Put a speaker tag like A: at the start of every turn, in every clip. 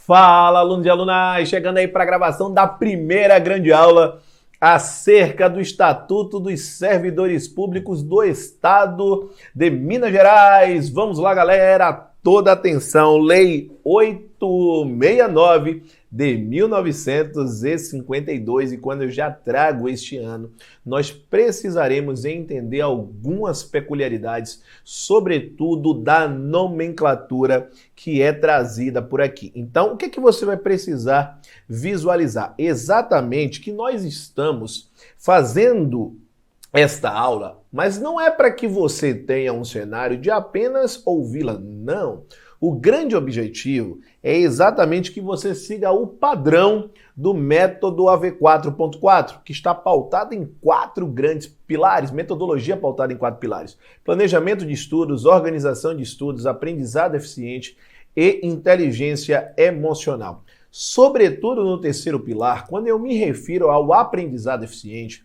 A: Fala, alunos e alunas! Chegando aí para a gravação da primeira grande aula acerca do Estatuto dos Servidores Públicos do Estado de Minas Gerais. Vamos lá, galera! Toda atenção! Lei 869 de 1952, e quando eu já trago este ano, nós precisaremos entender algumas peculiaridades, sobretudo da nomenclatura que é trazida por aqui. Então, o que que você vai precisar visualizar? Exatamente que nós estamos fazendo esta aula, mas não é para que você tenha um cenário de apenas ouvi-la, não. O grande objetivo é exatamente que você siga o padrão do método AV4.4, que está pautado em 4 grandes pilares, metodologia pautada em 4 pilares: planejamento de estudos, organização de estudos, aprendizado eficiente e inteligência emocional. Sobretudo no terceiro pilar, quando eu me refiro ao aprendizado eficiente,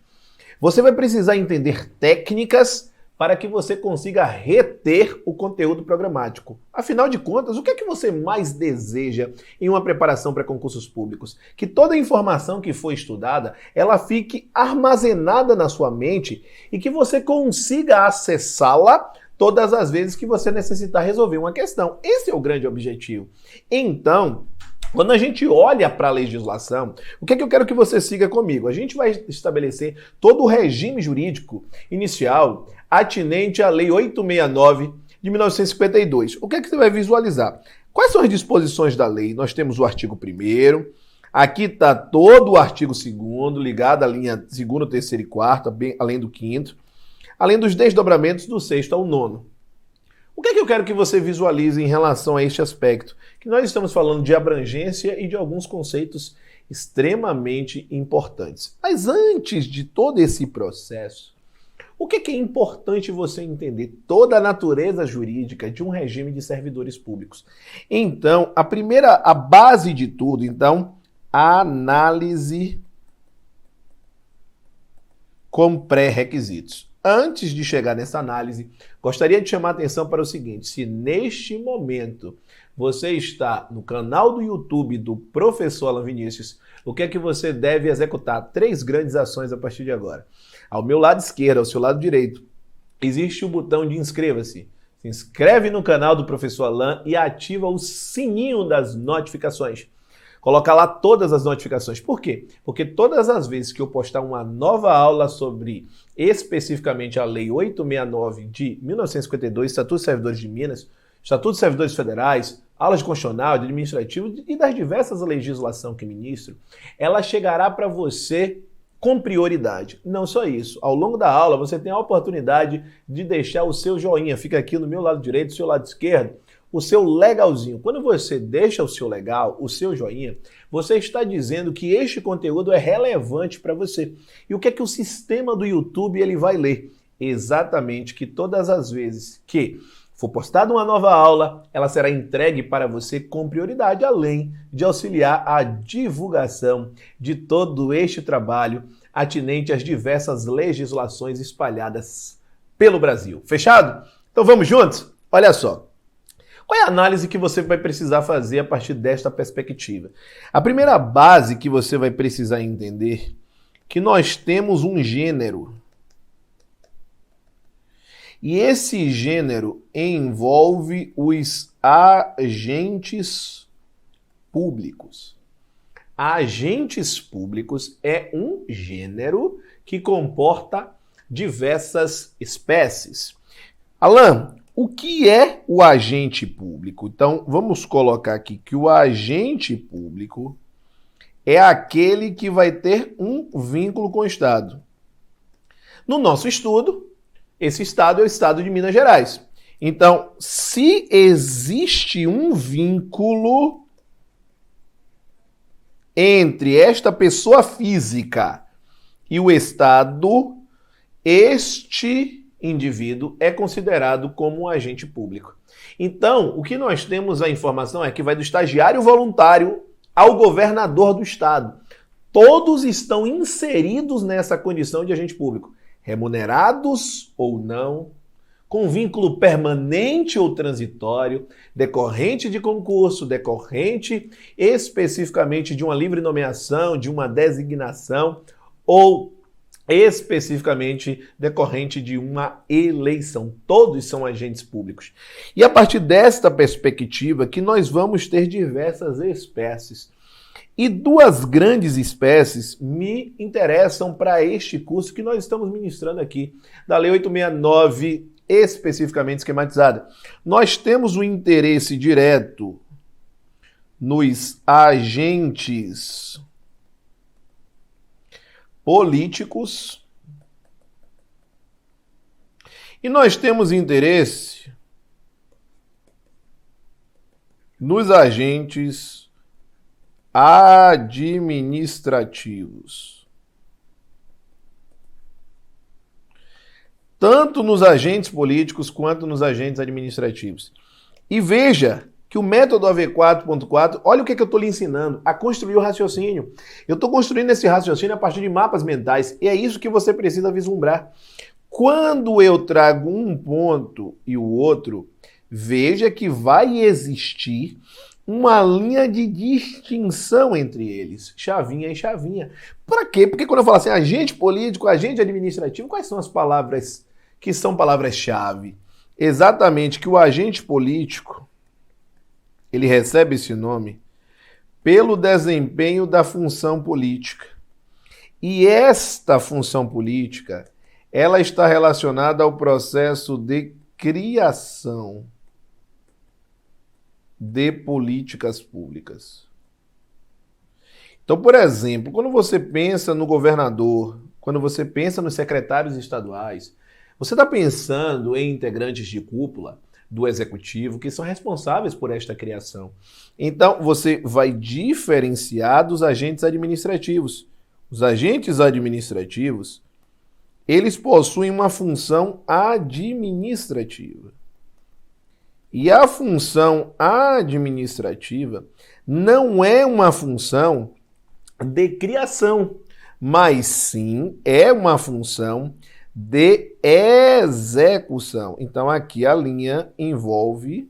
A: você vai precisar entender técnicas para que você consiga reter o conteúdo programático. Afinal de contas, o que é que você mais deseja em uma preparação para concursos públicos? Que toda a informação que foi estudada, ela fique armazenada na sua mente e que você consiga acessá-la todas as vezes que você necessitar resolver uma questão. Esse é o grande objetivo. Então, quando a gente olha para a legislação, o que é que eu quero que você siga comigo? A gente vai estabelecer todo o regime jurídico inicial atinente à Lei 869 de 1952. O que é que você vai visualizar? Quais são as disposições da lei? Nós temos o artigo 1º, aqui está todo o artigo 2º, ligado à linha 2º, 3º e 4º, além do 5º, além dos desdobramentos do 6º ao 9º. O que é que eu quero que você visualize em relação a este aspecto? Que nós estamos falando de abrangência e de alguns conceitos extremamente importantes. Mas antes de todo esse processo, o que é importante você entender? Toda a natureza jurídica de um regime de servidores públicos. Então, a base de tudo, então, a análise com pré-requisitos. Antes de chegar nessa análise, gostaria de chamar a atenção para o seguinte: se neste momento você está no canal do YouTube do Professor Alan Vinícius, o que é que você deve executar? 3 grandes ações a partir de agora. Ao meu lado esquerdo, ao seu lado direito, existe o botão de inscreva-se. Se inscreve no canal do Professor Alan e ativa o sininho das notificações. Coloca lá todas as notificações. Por quê? Porque todas as vezes que eu postar uma nova aula sobre especificamente a Lei 869 de 1952, Estatuto dos Servidores de Minas, Estatuto dos Servidores Federais, aulas de constitucional, de administrativo e das diversas legislações que ministro, ela chegará para você com prioridade. Não só isso, ao longo da aula você tem a oportunidade de deixar o seu joinha, fica aqui no meu lado direito, do seu lado esquerdo, o seu legalzinho. Quando você deixa o seu legal, o seu joinha, você está dizendo que este conteúdo é relevante para você. E o que é que o sistema do YouTube ele vai ler? Exatamente que todas as vezes que for postada uma nova aula, ela será entregue para você com prioridade, além de auxiliar a divulgação de todo este trabalho atinente às diversas legislações espalhadas pelo Brasil. Fechado? Então vamos juntos? Olha só. Qual é a análise que você vai precisar fazer a partir desta perspectiva? A primeira base que você vai precisar entender é que nós temos um gênero. E esse gênero envolve os agentes públicos. Agentes públicos é um gênero que comporta diversas espécies. Alan, o que é o agente público? Então, vamos colocar aqui que o agente público é aquele que vai ter um vínculo com o Estado. No nosso estudo, esse Estado é o Estado de Minas Gerais. Então, se existe um vínculo entre esta pessoa física e o Estado, este indivíduo é considerado como um agente público. Então, o que nós temos a informação é que vai do estagiário voluntário ao governador do estado. Todos estão inseridos nessa condição de agente público, remunerados ou não, com vínculo permanente ou transitório, decorrente de concurso, decorrente especificamente de uma livre nomeação, de uma designação ou especificamente decorrente de uma eleição. Todos são agentes públicos. E a partir desta perspectiva que nós vamos ter diversas espécies. E duas grandes espécies me interessam para este curso que nós estamos ministrando aqui, da Lei 869, especificamente esquematizada. Nós temos o interesse direto nos agentes políticos e nós temos interesse nos agentes administrativos. Tanto nos agentes políticos quanto nos agentes administrativos. E veja que o método AV4.4, olha o que eu estou lhe ensinando, a construir o raciocínio. Eu estou construindo esse raciocínio a partir de mapas mentais, e é isso que você precisa vislumbrar. Quando eu trago um ponto e o outro, veja que vai existir uma linha de distinção entre eles, chavinha e chavinha. Para quê? Porque quando eu falo assim, agente político, agente administrativo, quais são as palavras que são palavras-chave? Exatamente que o agente político, ele recebe esse nome pelo desempenho da função política. E esta função política, ela está relacionada ao processo de criação de políticas públicas. Então, por exemplo, quando você pensa no governador, quando você pensa nos secretários estaduais, você está pensando em integrantes de cúpula do executivo que são responsáveis por esta criação. Então, você vai diferenciar dos agentes administrativos. Os agentes administrativos, eles possuem uma função administrativa. E a função administrativa não é uma função de criação, mas sim é uma função de execução. Então aqui a linha envolve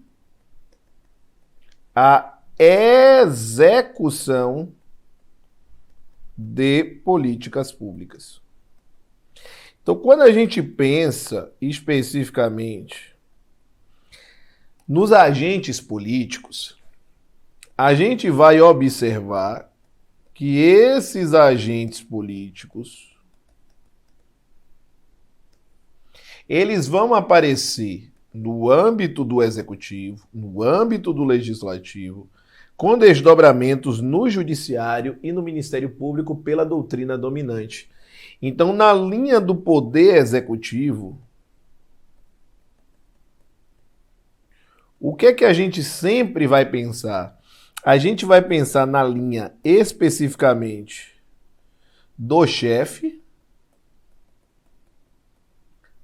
A: a execução de políticas públicas. Então quando a gente pensa especificamente nos agentes políticos, a gente vai observar que esses agentes políticos, eles vão aparecer no âmbito do executivo, no âmbito do legislativo, com desdobramentos no judiciário e no Ministério Público pela doutrina dominante. Então, na linha do poder executivo, o que é que a gente sempre vai pensar? A gente vai pensar na linha especificamente do chefe.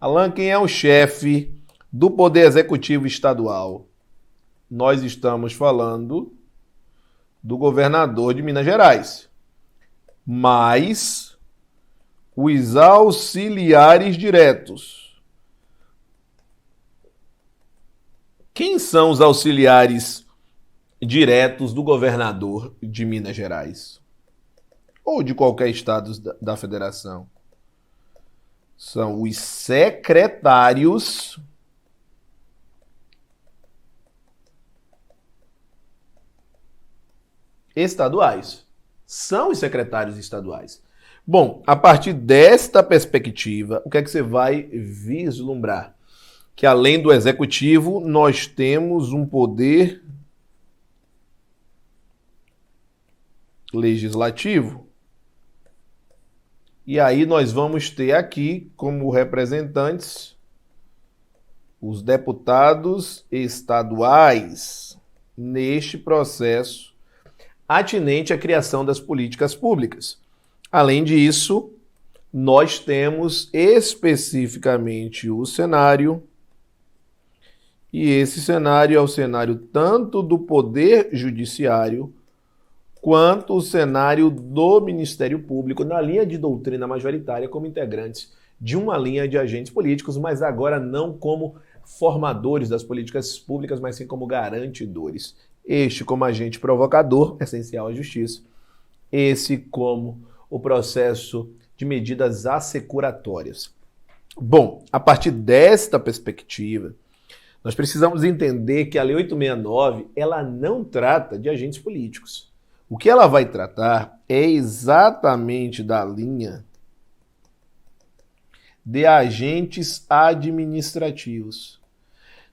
A: Alan, quem é o chefe do Poder Executivo Estadual? Nós estamos falando do governador de Minas Gerais. Mas os auxiliares diretos. Quem são os auxiliares diretos do governador de Minas Gerais? Ou de qualquer estado da federação? São os secretários estaduais. São os secretários estaduais. Bom, a partir desta perspectiva, o que é que você vai vislumbrar? Que além do executivo, nós temos um poder legislativo. E aí nós vamos ter aqui como representantes os deputados estaduais neste processo atinente à criação das políticas públicas. Além disso, nós temos especificamente o cenário, e esse cenário é o cenário tanto do Poder Judiciário quanto o cenário do Ministério Público, na linha de doutrina majoritária, como integrantes de uma linha de agentes políticos, mas agora não como formadores das políticas públicas, mas sim como garantidores. Este como agente provocador, essencial à justiça. Esse como o processo de medidas assecuratórias. Bom, a partir desta perspectiva, nós precisamos entender que a Lei 869, ela não trata de agentes políticos. O que ela vai tratar é exatamente da linha de agentes administrativos.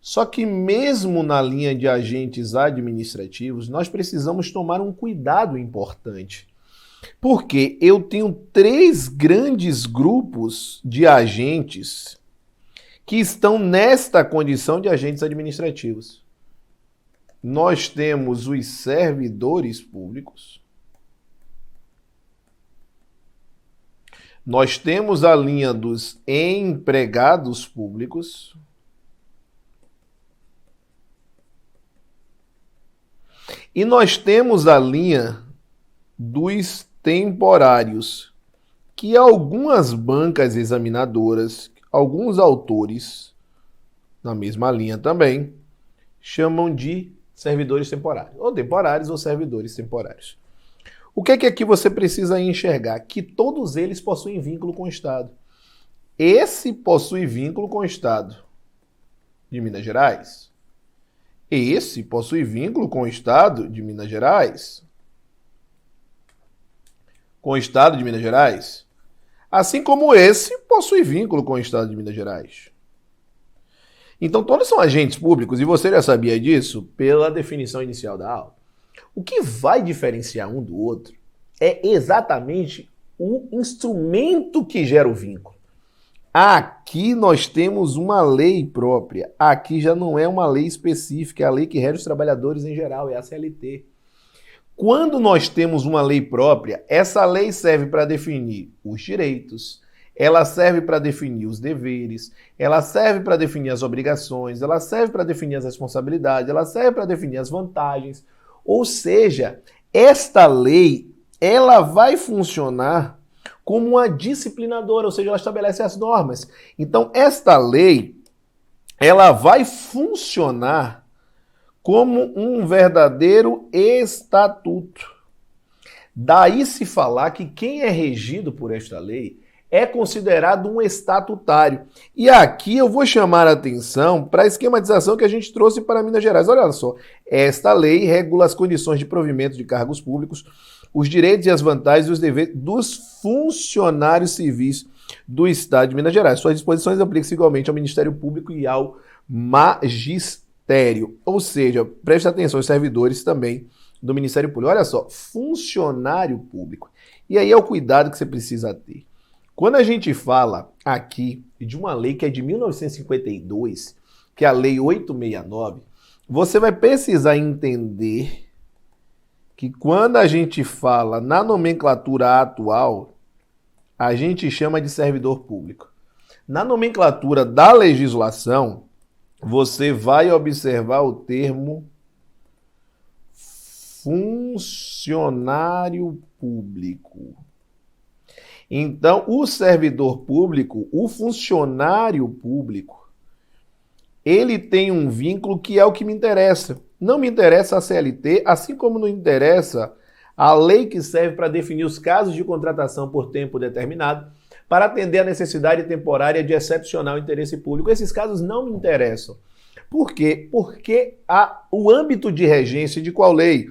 A: Só que mesmo na linha de agentes administrativos, nós precisamos tomar um cuidado importante. Porque eu tenho 3 grandes grupos de agentes que estão nesta condição de agentes administrativos. Nós temos os servidores públicos, nós temos a linha dos empregados públicos e nós temos a linha dos temporários, que algumas bancas examinadoras, alguns autores, na mesma linha também, chamam de servidores temporários, ou servidores temporários. O que é que aqui você precisa enxergar? Que todos eles possuem vínculo com o Estado. Esse possui vínculo com o Estado de Minas Gerais. Esse possui vínculo com o Estado de Minas Gerais. Com o Estado de Minas Gerais. Assim como esse possui vínculo com o Estado de Minas Gerais. Então, todos são agentes públicos, e você já sabia disso pela definição inicial da aula. O que vai diferenciar um do outro é exatamente o instrumento que gera o vínculo. Aqui nós temos uma lei própria. Aqui já não é uma lei específica, é a lei que rege os trabalhadores em geral, é a CLT. Quando nós temos uma lei própria, essa lei serve para definir os direitos, ela serve para definir os deveres, ela serve para definir as obrigações, ela serve para definir as responsabilidades, ela serve para definir as vantagens. Ou seja, esta lei, ela vai funcionar como uma disciplinadora, ou seja, ela estabelece as normas. Então, esta lei, ela vai funcionar como um verdadeiro estatuto. Daí se falar que quem é regido por esta lei é considerado um estatutário. E aqui eu vou chamar a atenção para a esquematização que a gente trouxe para Minas Gerais. Olha só, esta lei regula as condições de provimento de cargos públicos, os direitos e as vantagens e os deveres dos funcionários civis do Estado de Minas Gerais. Suas disposições aplicam-se igualmente ao Ministério Público e ao Magistério. Ou seja, preste atenção, os servidores também do Ministério Público. Olha só, funcionário público. E aí é o cuidado que você precisa ter. Quando a gente fala aqui de uma lei que é de 1952, que é a Lei 869, você vai precisar entender que quando a gente fala na nomenclatura atual, a gente chama de servidor público. Na nomenclatura da legislação, você vai observar o termo funcionário público. Então, o servidor público, o funcionário público, ele tem um vínculo que é o que me interessa. Não me interessa a CLT, assim como não interessa a lei que serve para definir os casos de contratação por tempo determinado para atender a necessidade temporária de excepcional interesse público. Esses casos não me interessam. Por quê? Porque o âmbito de regência de qual lei?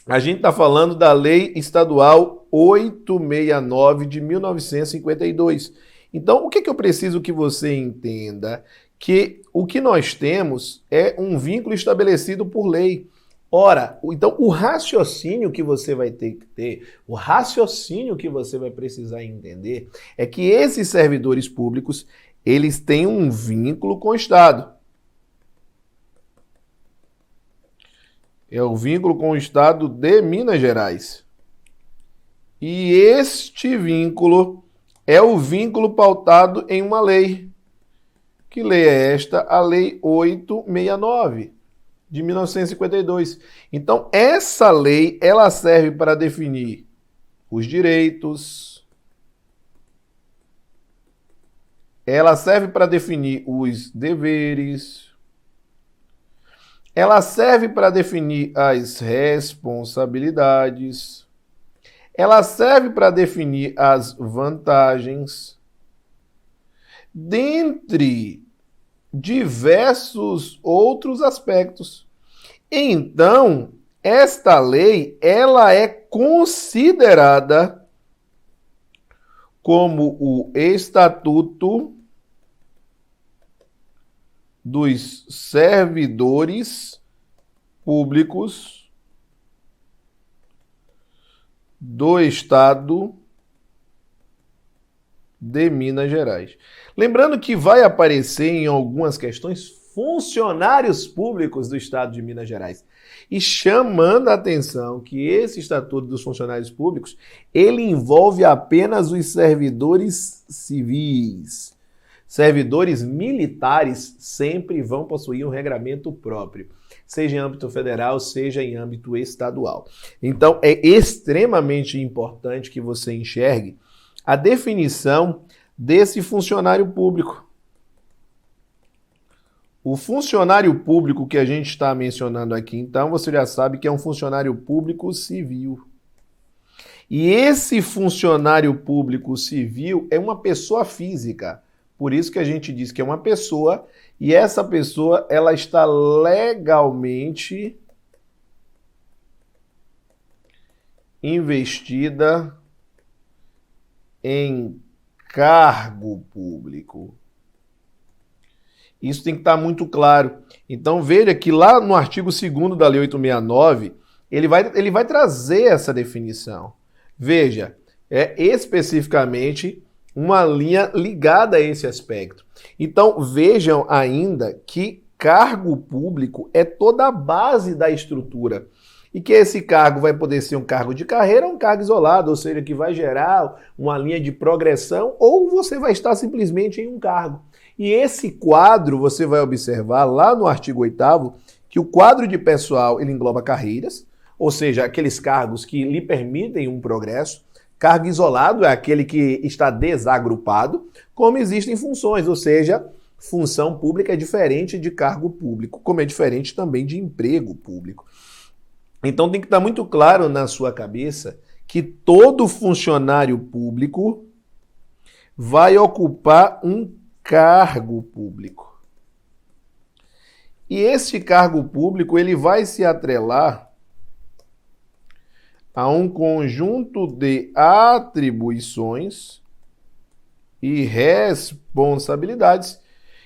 A: A gente está falando da Lei Estadual 869 de 1952. Então, o que eu preciso que você entenda? Que o que nós temos é um vínculo estabelecido por lei. Ora, então o raciocínio que você vai ter que ter, o raciocínio que você vai precisar entender é que esses servidores públicos, eles têm um vínculo com o Estado. É o vínculo com o Estado de Minas Gerais. E este vínculo é o vínculo pautado em uma lei. Que lei é esta? A Lei 869, de 1952. Então, essa lei, ela serve para definir os direitos, ela serve para definir os deveres, ela serve para definir as responsabilidades, ela serve para definir as vantagens, dentre diversos outros aspectos. Então, esta lei, ela é considerada como o Estatuto dos Servidores Públicos do Estado de Minas Gerais. Lembrando que vai aparecer em algumas questões funcionários públicos do Estado de Minas Gerais. E chamando a atenção que esse Estatuto dos Funcionários Públicos, ele envolve apenas os servidores civis. Servidores militares sempre vão possuir um regramento próprio, seja em âmbito federal, seja em âmbito estadual. Então, é extremamente importante que você enxergue a definição desse funcionário público. O funcionário público que a gente está mencionando aqui, então, você já sabe que é um funcionário público civil. E esse funcionário público civil é uma pessoa física. Por isso que a gente diz que é uma pessoa, e essa pessoa ela está legalmente investida em cargo público. Isso tem que estar muito claro. Então veja que lá no artigo 2º da Lei 869, ele vai trazer essa definição. Veja, é especificamente uma linha ligada a esse aspecto. Então vejam ainda que cargo público é toda a base da estrutura. E que esse cargo vai poder ser um cargo de carreira ou um cargo isolado, ou seja, que vai gerar uma linha de progressão, ou você vai estar simplesmente em um cargo. E esse quadro, você vai observar lá no artigo 8º, que o quadro de pessoal ele engloba carreiras, ou seja, aqueles cargos que lhe permitem um progresso. Cargo isolado é aquele que está desagrupado, como existem funções, ou seja, função pública é diferente de cargo público, como é diferente também de emprego público. Então tem que estar muito claro na sua cabeça que todo funcionário público vai ocupar um cargo público. E esse cargo público ele vai se atrelar a um conjunto de atribuições e responsabilidades.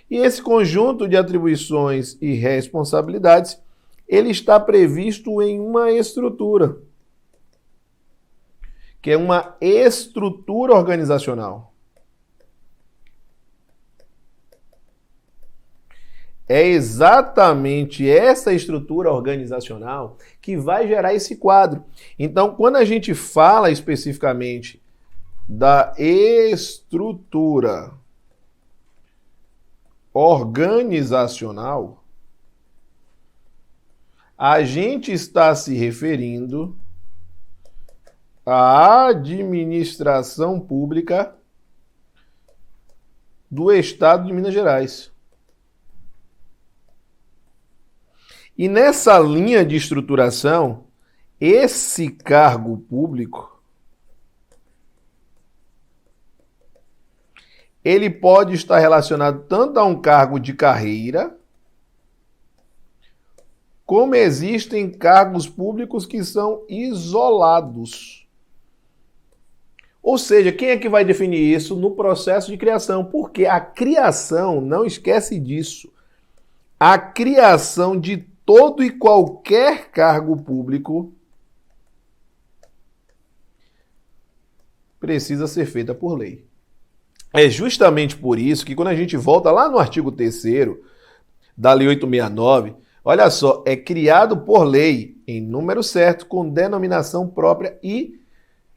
A: E esse conjunto de atribuições e responsabilidades ele está previsto em uma estrutura, que é uma estrutura organizacional. É exatamente essa estrutura organizacional que vai gerar esse quadro. Então, quando a gente fala especificamente da estrutura organizacional, a gente está se referindo à administração pública do Estado de Minas Gerais. E nessa linha de estruturação, esse cargo público, ele pode estar relacionado tanto a um cargo de carreira, como existem cargos públicos que são isolados. Ou seja, quem é que vai definir isso no processo de criação? Porque a criação, não esquece disso, a criação de todo e qualquer cargo público precisa ser feita por lei. É justamente por isso que quando a gente volta lá no artigo 3º da Lei 869, olha só, é criado por lei, em número certo, com denominação própria e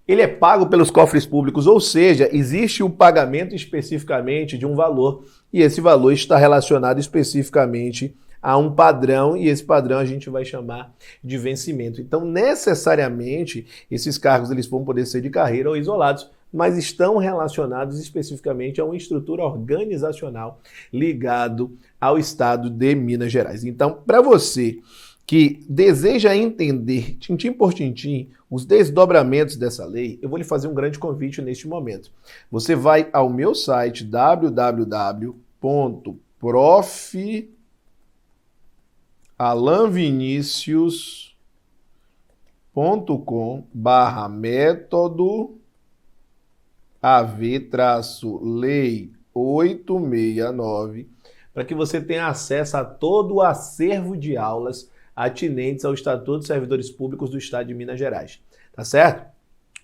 A: ele é pago pelos cofres públicos, ou seja, existe o pagamento especificamente de um valor e esse valor está relacionado especificamente a um padrão e esse padrão a gente vai chamar de vencimento. Então, necessariamente, esses cargos eles vão poder ser de carreira ou isolados, mas estão relacionados especificamente a uma estrutura organizacional ligado ao estado de Minas Gerais. Então, para você que deseja entender, tintim por tintim, os desdobramentos dessa lei, eu vou lhe fazer um grande convite neste momento. Você vai ao meu site www.profalavinicius.com/método AV-lei 869 para que você tenha acesso a todo o acervo de aulas atinentes ao Estatuto dos Servidores Públicos do Estado de Minas Gerais, tá certo?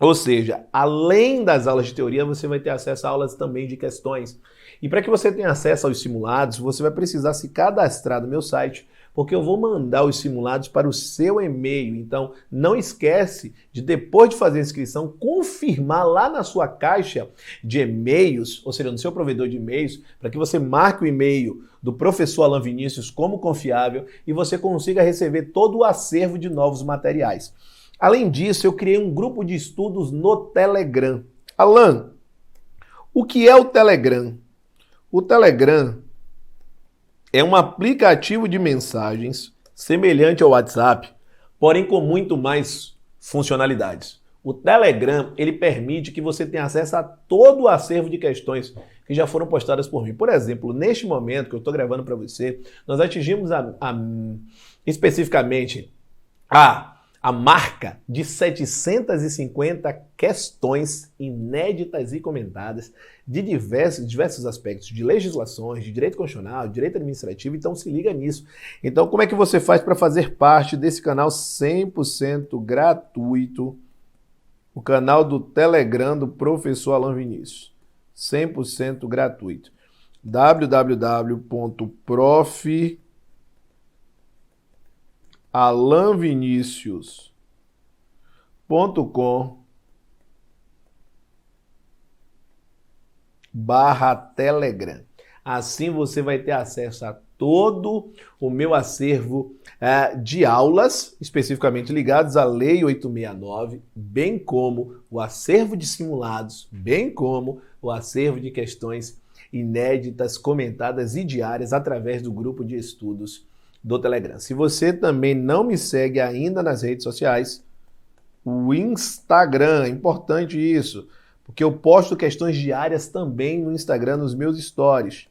A: Ou seja, além das aulas de teoria, você vai ter acesso a aulas também de questões. E para que você tenha acesso aos simulados, você vai precisar se cadastrar no meu site, porque eu vou mandar os simulados para o seu e-mail. Então, não esquece de, depois de fazer a inscrição, confirmar lá na sua caixa de e-mails, ou seja, no seu provedor de e-mails, para que você marque o e-mail do professor Alan Vinícius como confiável e você consiga receber todo o acervo de novos materiais. Além disso, eu criei um grupo de estudos no Telegram. Alan, o que é o Telegram? O Telegram é um aplicativo de mensagens semelhante ao WhatsApp, porém com muito mais funcionalidades. O Telegram, ele permite que você tenha acesso a todo o acervo de questões que já foram postadas por mim. Por exemplo, neste momento que eu estou gravando para você, nós atingimos especificamente a marca de 750 questões inéditas e comentadas de diversos aspectos de legislações, de direito constitucional, de direito administrativo, então se liga nisso. Então como é que você faz para fazer parte desse canal 100% gratuito, o canal do Telegram do professor Alan Vinícius, 100% gratuito, www.alanvinicius.com/Telegram. Assim você vai ter acesso a todo o meu acervo de aulas, especificamente ligados à Lei 869, bem como o acervo de simulados, bem como o acervo de questões inéditas, comentadas e diárias através do grupo de estudos do Telegram. Se você também não me segue ainda nas redes sociais, o Instagram, é importante isso, porque eu posto questões diárias também no Instagram, nos meus stories.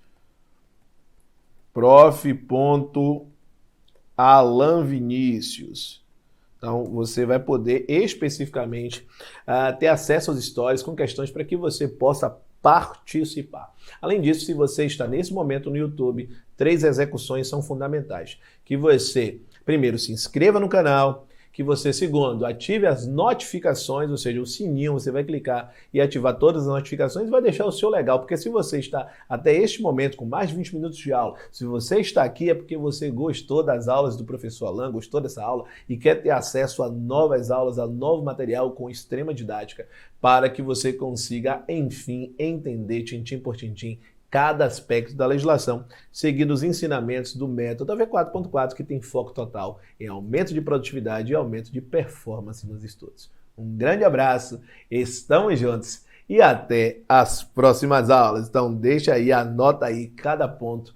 A: prof.alanvinicius. Então, você vai poder especificamente ter acesso aos stories com questões para que você possa participar. Além disso, se você está nesse momento no YouTube, 3 execuções são fundamentais. Que você, primeiro, se inscreva no canal, que você, segundo, ative as notificações, ou seja, o sininho, você vai clicar e ativar todas as notificações e vai deixar o seu legal, porque se você está até este momento com mais de 20 minutos de aula, se você está aqui é porque você gostou das aulas do professor Alan, gostou dessa aula e quer ter acesso a novas aulas, a novo material com extrema didática, para que você consiga, enfim, entender tintim por tintim cada aspecto da legislação, seguindo os ensinamentos do método AV4.4, que tem foco total em aumento de produtividade e aumento de performance nos estudos. Um grande abraço, estamos juntos e até as próximas aulas. Então deixa aí, anota aí cada ponto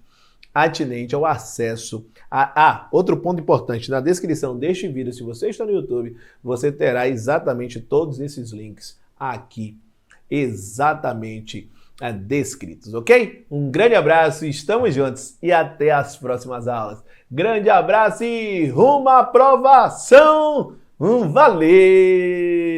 A: atinente ao acesso outro ponto importante, na descrição deste vídeo, se você está no YouTube, você terá exatamente todos esses links aqui, exatamente descritos, ok? Um grande abraço, estamos juntos e até as próximas aulas. Grande abraço e rumo à aprovação! Valeu!